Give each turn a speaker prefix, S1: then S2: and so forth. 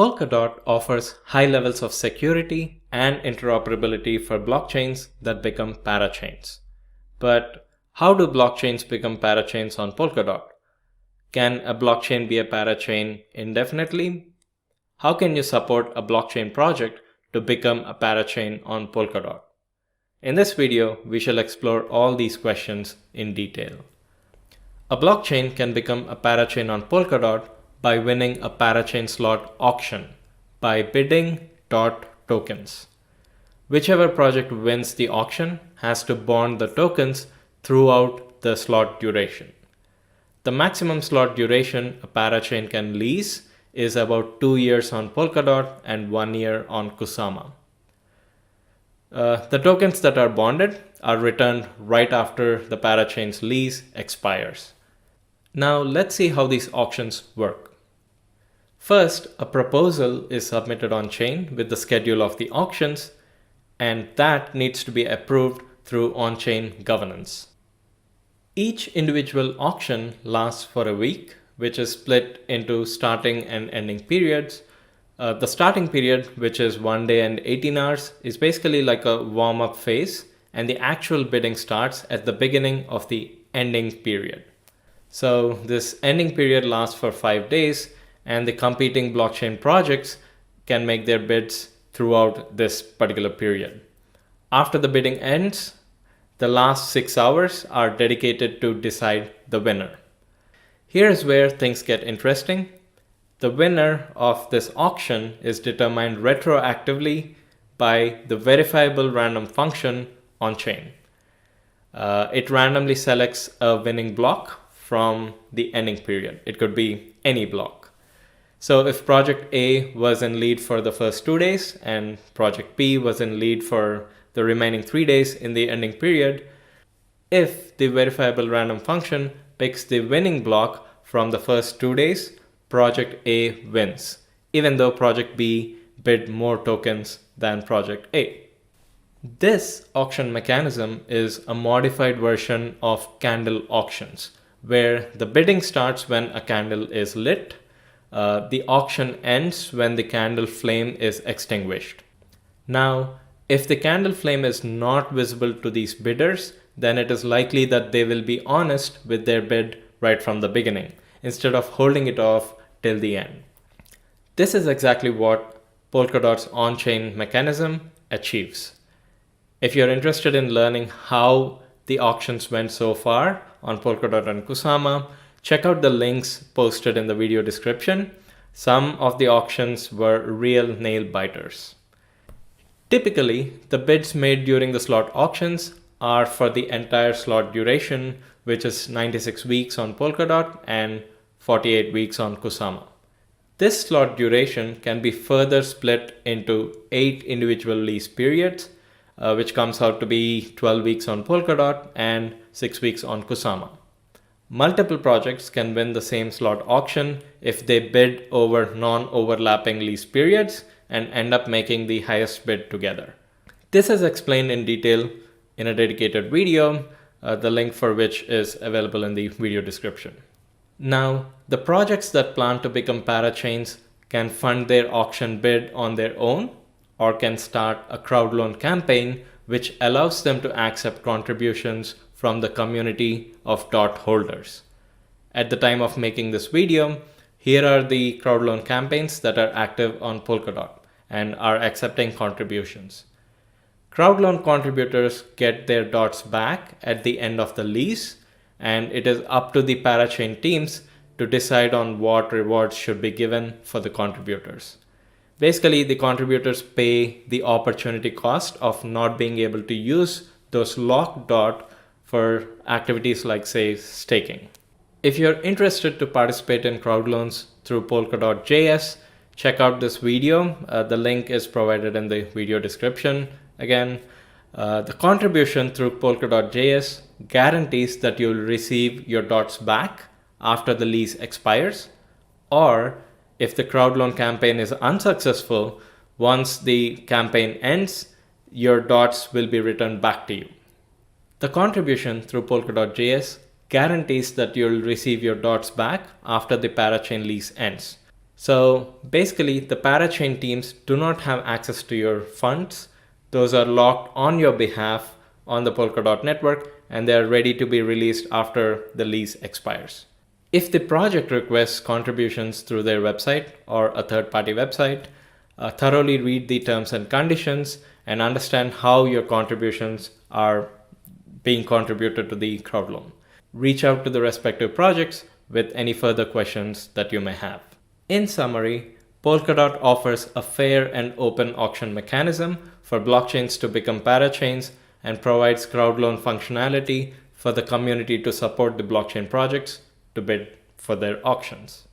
S1: Polkadot offers high levels of security and interoperability for blockchains that become parachains. But how do blockchains become parachains on Polkadot? Can a blockchain be a parachain indefinitely? How can you support a blockchain project to become a parachain on Polkadot? In this video, we shall explore all these questions in detail. A blockchain can become a parachain on Polkadot by winning a parachain slot auction by bidding DOT tokens. Whichever project wins the auction has to bond the tokens throughout the slot duration. The maximum slot duration a parachain can lease is about 2 years on Polkadot and 1 year on Kusama. The tokens that are bonded are returned right after the parachain's lease expires. Now let's see how these auctions work. First, a proposal is submitted on chain with the schedule of the auctions, and that needs to be approved through on-chain governance. Each individual auction lasts for a week, which is split into starting and ending periods. The starting period, which is 1 day and 18 hours, is basically like a warm-up phase, and the actual bidding starts at the beginning of the ending period. So this ending period lasts for 5 days, and the competing blockchain projects can make their bids throughout this particular period. After the bidding ends, the last 6 hours are dedicated to decide the winner. Here is where things get interesting. The winner of this auction is determined retroactively by the verifiable random function on chain. It randomly selects a winning block from the ending period. It could be any block. So if project A was in lead for the first 2 days and project B was in lead for the remaining 3 days in the ending period, if the verifiable random function picks the winning block from the first 2 days, project A wins, even though project B bid more tokens than project A. This auction mechanism is a modified version of candle auctions, where the bidding starts when a candle is lit. The auction ends when the candle flame is extinguished. Now, if the candle flame is not visible to these bidders, then it is likely that they will be honest with their bid right from the beginning, instead of holding it off till the end. This is exactly what Polkadot's on-chain mechanism achieves. If you're interested in learning how the auctions went so far on Polkadot and Kusama, check out the links posted in the video description. Some of the auctions were real nail biters. Typically, the bids made during the slot auctions are for the entire slot duration, which is 96 weeks on Polkadot and 48 weeks on Kusama. This slot duration can be further split into 8 individual lease periods, which comes out to be 12 weeks on Polkadot and 6 weeks on Kusama. Multiple projects can win the same slot auction if they bid over non-overlapping lease periods and end up making the highest bid together. This is explained in detail in a dedicated video, the link for which is available in the video description. Now, the projects that plan to become parachains can fund their auction bid on their own or can start a crowdloan campaign which allows them to accept contributions from the community of DOT holders. At the time of making this video, here are the crowdloan campaigns that are active on Polkadot and are accepting contributions. Crowdloan contributors get their DOTs back at the end of the lease, and it is up to the parachain teams to decide on what rewards should be given for the contributors. Basically, the contributors pay the opportunity cost of not being able to use those locked DOT for activities like, say, staking. If you're interested to participate in Crowdloans through Polka.js, check out this video. The link is provided in the video description. Again, the contribution through Polka.js guarantees that you'll receive your DOTs back after the lease expires, or if the Crowdloan campaign is unsuccessful, once the campaign ends, your DOTs will be returned back to you. The contribution through Polka.js guarantees that you'll receive your DOTs back after the Parachain lease ends. So basically, the Parachain teams do not have access to your funds. Those are locked on your behalf on the Polkadot network, and they are ready to be released after the lease expires. If the project requests contributions through their website or a third-party website, thoroughly read the terms and conditions and understand how your contributions are being contributed to the crowd loan. Reach out to the respective projects with any further questions that you may have. In summary, Polkadot offers a fair and open auction mechanism for blockchains to become parachains and provides crowd loan functionality for the community to support the blockchain projects to bid for their auctions.